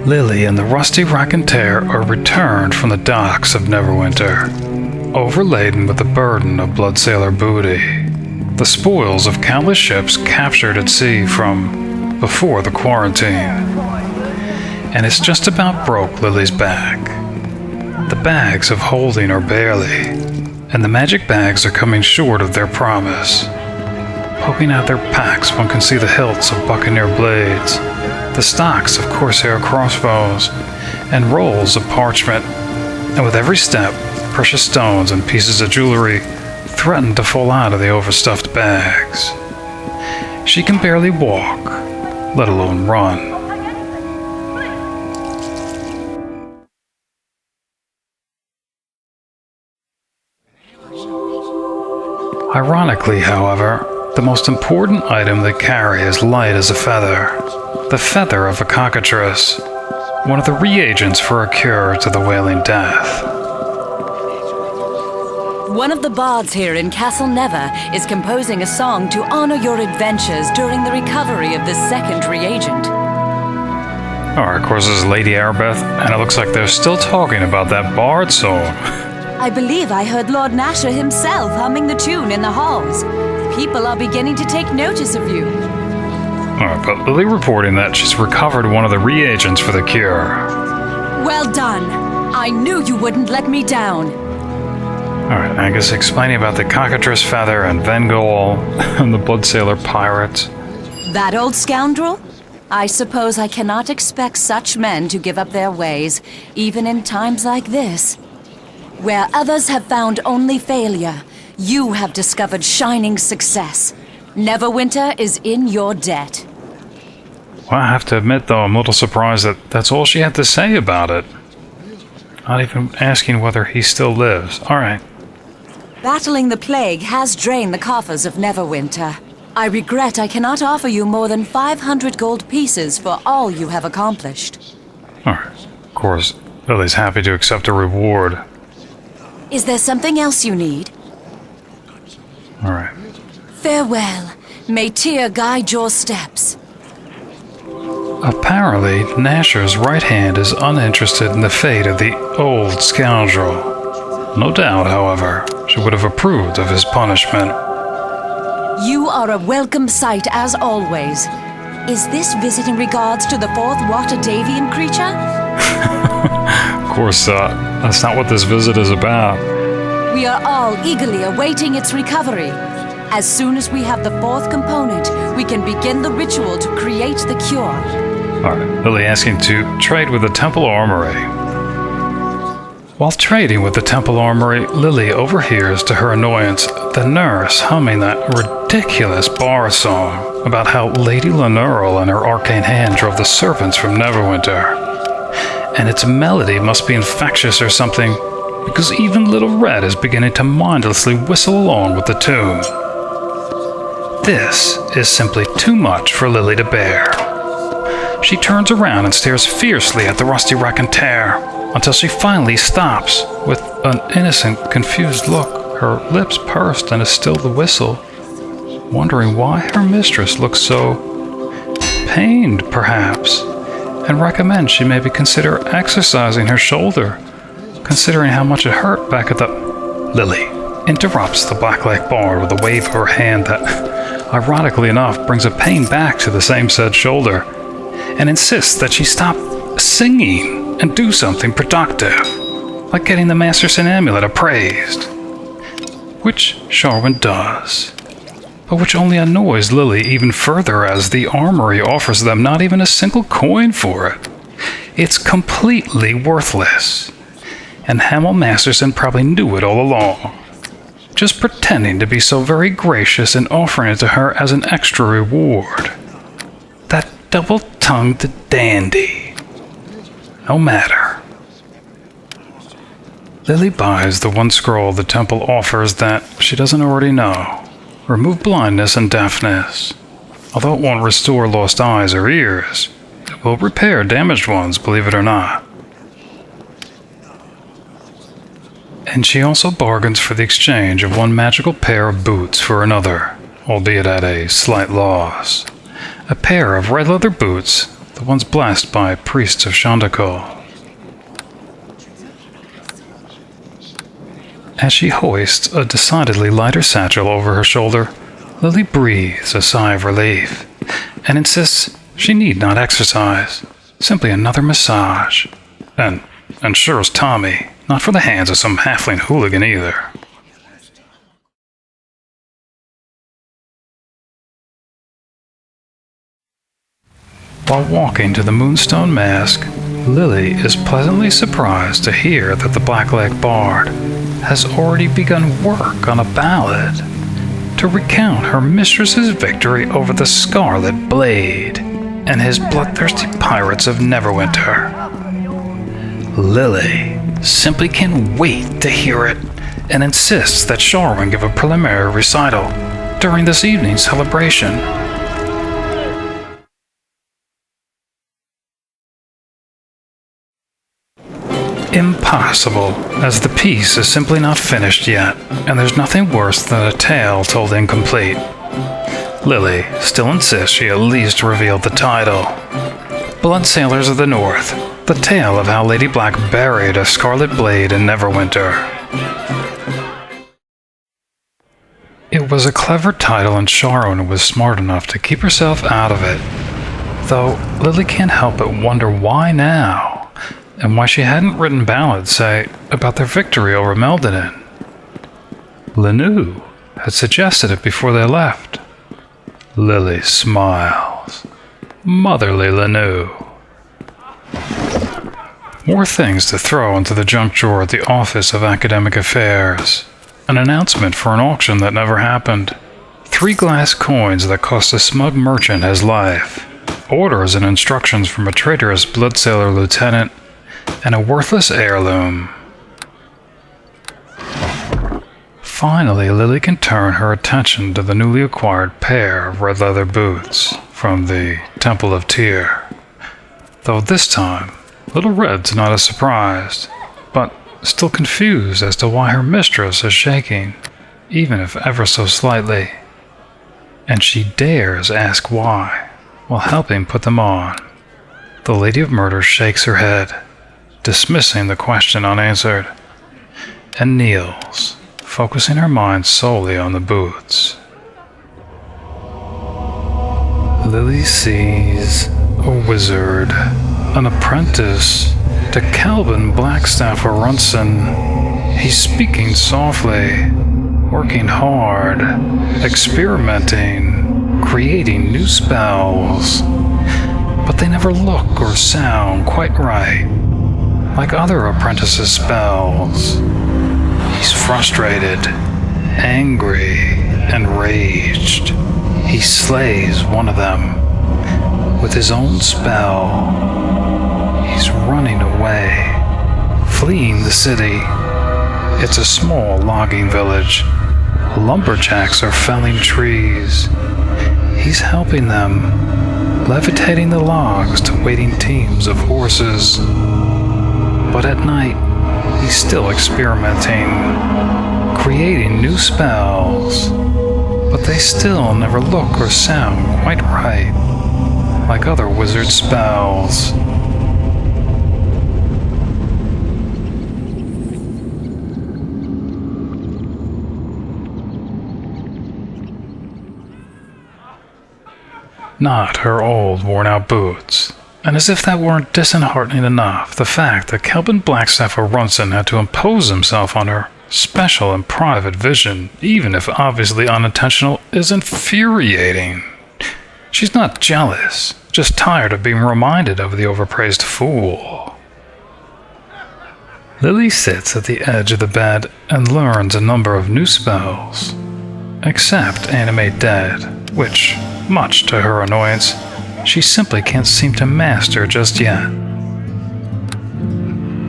Lilly and the rusty rapier are returned from the docks of Neverwinter, overladen with the burden of Bloodsailor booty, the spoils of countless ships captured at sea from before the quarantine. And it's just about broke Lilly's back. The bags of holding are barely, and the magic bags are coming short of their promise. Poking out their packs, one can see the hilts of buccaneer blades, the stocks of corsair crossbows, and rolls of parchment, and with every step, precious stones and pieces of jewelry threaten to fall out of the overstuffed bags. She can barely walk, let alone run. Ironically, however, the most important item they carry is light as a feather. The feather of a cockatrice, one of the reagents for a cure to the wailing death. One of the bards here in Castle Never is composing a song to honor your adventures during the recovery of the second reagent. Alright, of course, this is Lady Aribeth, and it looks like they're still talking about that bard song. I believe I heard Lord Nasher himself humming the tune in the halls. People are beginning to take notice of you. Alright, but Lilly reporting that she's recovered one of the reagents for the cure. Well done. I knew you wouldn't let me down. Alright, Angus explaining about the Cockatrice Feather and Gargoyle and the Bloodsailor pirates. That old scoundrel? I suppose I cannot expect such men to give up their ways, even in times like this. Where others have found only failure, you have discovered shining success. Neverwinter is in your debt. Well, I have to admit, though, I'm a little surprised that that's all she had to say about it. Not even asking whether he still lives. Alright. Battling the plague has drained the coffers of Neverwinter. I regret I cannot offer you more than 500 gold pieces for all you have accomplished. Alright. Of course, Lily's happy to accept a reward. Is there something else you need? Alright. Farewell. May Tyr guide your steps. Apparently, Nasher's right hand is uninterested in the fate of the old scoundrel. No doubt, however, she would have approved of his punishment. You are a welcome sight as always. Is this visit in regards to the fourth Waterdhavian creature? Of course, that's not what this visit is about. We are all eagerly awaiting its recovery. As soon as we have the fourth component, we can begin the ritual to create the cure. Alright, Lilly asking to trade with the Temple Armory. While trading with the Temple Armory, Lilly overhears, to her annoyance, the nurse humming that ridiculous bar song about how Lady La'neral and her arcane hand drove the servants from Neverwinter. And its melody must be infectious or something, because even Little Red is beginning to mindlessly whistle along with the tune. This is simply too much for Lilly to bear. She turns around and stares fiercely at the rusty rapier until she finally stops with an innocent, confused look, her lips pursed and a still the whistle, wondering why her mistress looks so pained, perhaps, and recommends she maybe consider exercising her shoulder, considering how much it hurt back at the... Lilly interrupts the Blacklake bard with a wave of her hand that, ironically enough, brings a pain back to the same said shoulder, and insists that she stop singing and do something productive, like getting the Masterson amulet appraised. Which Sharwyn does, but which only annoys Lilly even further as the armory offers them not even a single coin for it. It's completely worthless, and Hamel Masterson probably knew it all along, just pretending to be so very gracious and offering it to her as an extra reward. That double-tongued dandy. No matter. Lilly buys the one scroll the temple offers that she doesn't already know. Remove blindness and deafness. Although it won't restore lost eyes or ears, it will repair damaged ones, believe it or not. And she also bargains for the exchange of one magical pair of boots for another, albeit at a slight loss. A pair of red leather boots the ones blessed by priests of Shandakal. As she hoists a decidedly lighter satchel over her shoulder, Lilly breathes a sigh of relief and insists she need not exercise, simply another massage. And sure as Tommy, not for the hands of some halfling hooligan either. While walking to the Moonstone Mask, Lilly is pleasantly surprised to hear that the Blacklake bard has already begun work on a ballad to recount her mistress's victory over the Scarlet Blade and his bloodthirsty pirates of Neverwinter. Lilly simply can't wait to hear it and insists that Sharwyn give a preliminary recital during this evening's celebration. Impossible, as the piece is simply not finished yet, and there's nothing worse than a tale told incomplete. Lilly still insists she at least revealed the title. Bloodsailors of the North, the tale of how Lady Black buried a Scarlet Blade in Neverwinter. It was a clever title, and Sharwyn was smart enough to keep herself out of it, though Lilly can't help but wonder why now, and why she hadn't written ballads, say, about their victory over Meldenin. Linu had suggested it before they left. Lilly smiles. Motherly Linu. More things to throw into the junk drawer at the Office of Academic Affairs. An announcement for an auction that never happened. 3 glass coins that cost a smug merchant his life. Orders and instructions from a traitorous Bloodsailor lieutenant, and a worthless heirloom. Finally, Lilly can turn her attention to the newly acquired pair of red leather boots from the Temple of Tyr. Though this time, Little Red's not as surprised, but still confused as to why her mistress is shaking, even if ever so slightly. And she dares ask why, while helping put them on. The Lady of Murder shakes her head, dismissing the question unanswered, and kneels, focusing her mind solely on the boots. Lilly sees a wizard, an apprentice to Calvin Blackstaff Arunson. He's speaking softly, working hard, experimenting, creating new spells, but they never look or sound quite right, like other apprentices' spells. He's frustrated, angry, enraged. He slays one of them with his own spell. He's running away, fleeing the city. It's a small logging village. Lumberjacks are felling trees. He's helping them, levitating the logs to waiting teams of horses. But at night, he's still experimenting, creating new spells, but they still never look or sound quite right, like other wizard spells. Not her old, worn-out boots. And as if that weren't disheartening enough, the fact that Calvin Blackstaff Arunson had to impose himself on her special and private vision, even if obviously unintentional, is infuriating. She's not jealous, just tired of being reminded of the overpraised fool. Lilly sits at the edge of the bed and learns a number of new spells, except Animate Dead, which, much to her annoyance, she simply can't seem to master just yet.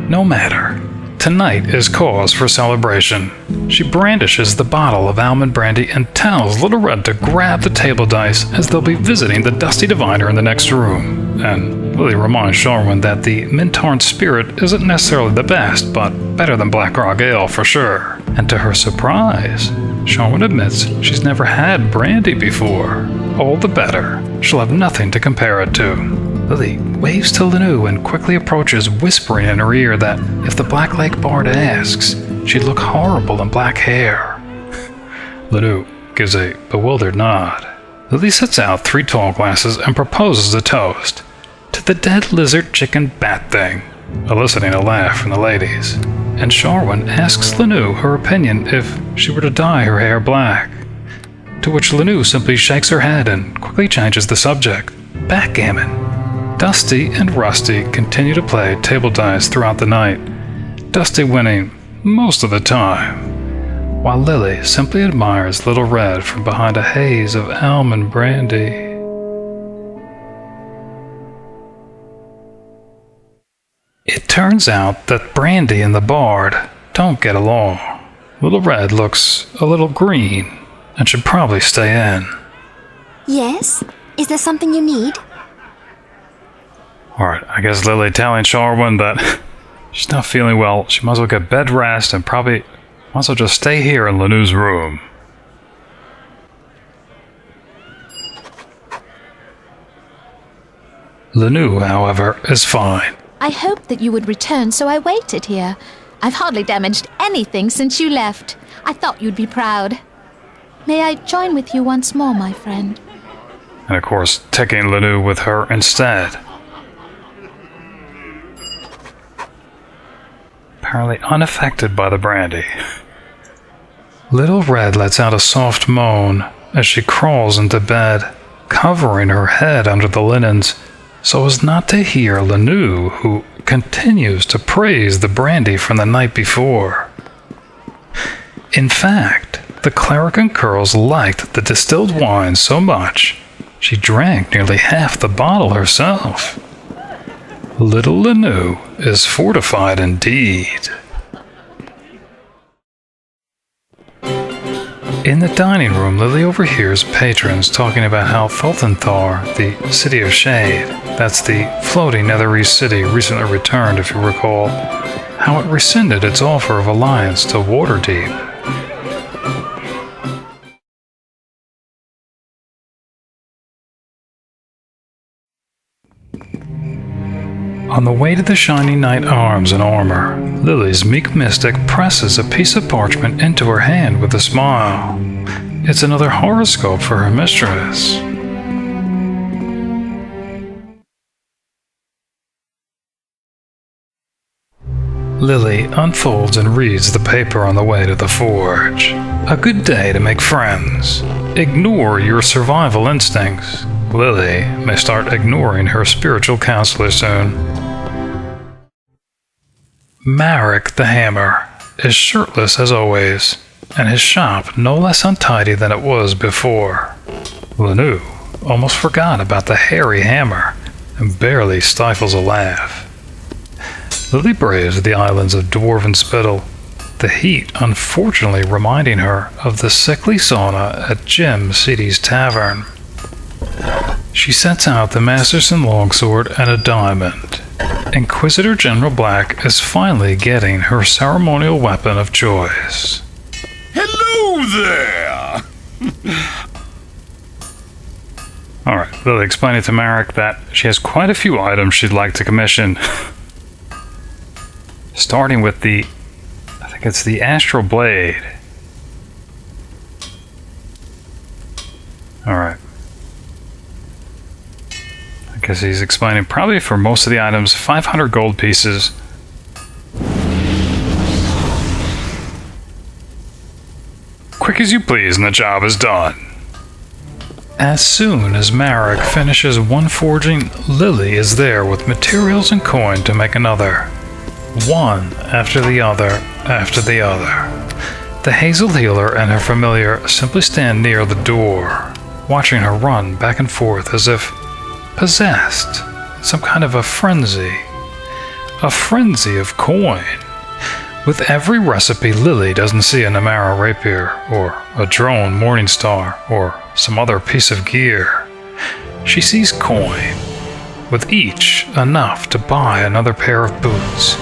No matter. Tonight is cause for celebration. She brandishes the bottle of almond brandy and tells Little Red to grab the table dice as they'll be visiting the Dusty Diviner in the next room. And Lilly reminds Sharwyn that the Mintarn spirit isn't necessarily the best, but better than Black Grog Ale for sure. And to her surprise, Sharwyn admits she's never had brandy before. All the better. She'll have nothing to compare it to. Lily waves to Linu and quickly approaches, whispering in her ear that if the Blacklake bard asks, she'd look horrible in black hair. Linu gives a bewildered nod. Lily sets out 3 tall glasses and proposes a toast to the dead lizard chicken bat thing, eliciting a laugh from the ladies. And Sharwyn asks Linu her opinion if she were to dye her hair black, to which Linu simply shakes her head and quickly changes the subject. Backgammon. Dusty and Rusty continue to play table dice throughout the night, Dusty winning most of the time, while Lily simply admires Little Red from behind a haze of almond brandy. It turns out that Brandy and the Bard don't get along. Little Red looks a little green and should probably stay in. Yes? Is there something you need? Alright, I guess Lily telling Sharwyn that she's not feeling well. She might as well get bed rest and probably might as well just stay here in Linu's room. Linu, however, is fine. I hoped that you would return, so I waited here. I've hardly damaged anything since you left. I thought you'd be proud. May I join with you once more, my friend? And of course, taking Linu with her instead. Apparently unaffected by the brandy. Little Red lets out a soft moan as she crawls into bed, covering her head under the linens so as not to hear Linu, who continues to praise the brandy from the night before. In fact, the cleric and Curls liked the distilled wine so much she drank nearly half the bottle herself. Little Linu is fortified indeed. In the dining room, Lily overhears patrons talking about how Thulthanthar, the City of Shade, that's the floating Netherese city recently returned if you recall, how it rescinded its offer of alliance to Waterdeep. On the way to the shiny knight arms and armor, Lily's meek mystic presses a piece of parchment into her hand with a smile. It's another horoscope for her mistress. Lily unfolds and reads the paper on the way to the forge. A good day to make friends. Ignore your survival instincts. Lily may start ignoring her spiritual counselor soon. Marrok the Hammer is shirtless as always, and his shop no less untidy than it was before. Linu almost forgot about the hairy hammer and barely stifles a laugh. Lily braves the islands of Dwarven Spittle, the heat unfortunately reminding her of the sickly sauna at Jim City's tavern. She sets out the Masterson longsword and a diamond. Inquisitor General Black is finally getting her ceremonial weapon of choice. Hello there! Alright, Lily explaining to Marrok that she has quite a few items she'd like to commission. Starting with I think it's the Astral Blade. Alright. I guess he's explaining probably for most of the items 500 gold pieces. Quick as you please and the job is done. As soon as Marrok finishes one forging, Lily is there with materials and coin to make another. One after the other after the other. The Hazel healer and her familiar simply stand near the door, watching her run back and forth as if possessed, some kind of a frenzy of coin. With every recipe, Lily doesn't see a Namarra rapier, or a drone morningstar, or some other piece of gear. She sees coin, with each enough to buy another pair of boots.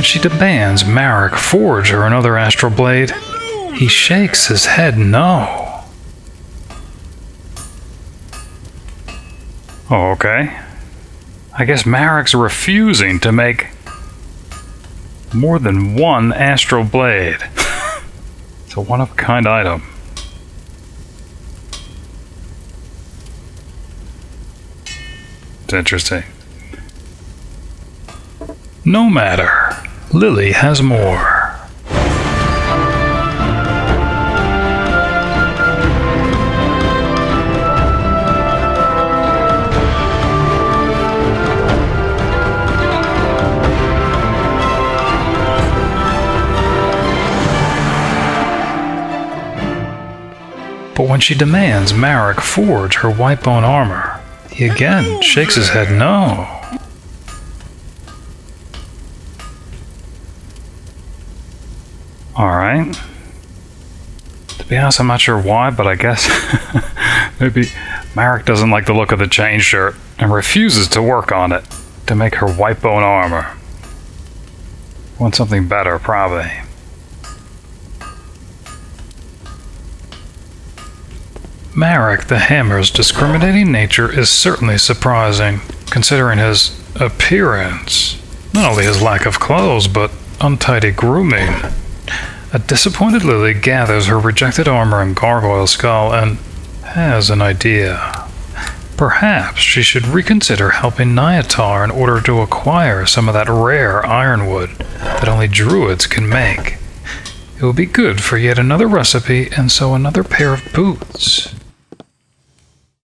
when she demands Marrok forge her another Astral Blade, he shakes his head no. Oh, okay. I guess Marrok's refusing to make more than one Astral Blade. It's a one-of-a-kind item. It's interesting. No matter. Lilly has more. But when she demands Marrok forge her Whitebone Armor, he again shakes his head no. Alright. To be honest, I'm not sure why, but I guess maybe Marrok doesn't like the look of the chain shirt and refuses to work on it to make her Whitebone Armor. Want something better, probably. Marrok the Hammer's discriminating nature is certainly surprising, considering his appearance. Not only his lack of clothes, but untidy grooming. A disappointed Lilly gathers her rejected armor and gargoyle skull and has an idea. Perhaps she should reconsider helping Nyatar in order to acquire some of that rare ironwood that only druids can make. It will be good for yet another recipe and so another pair of boots.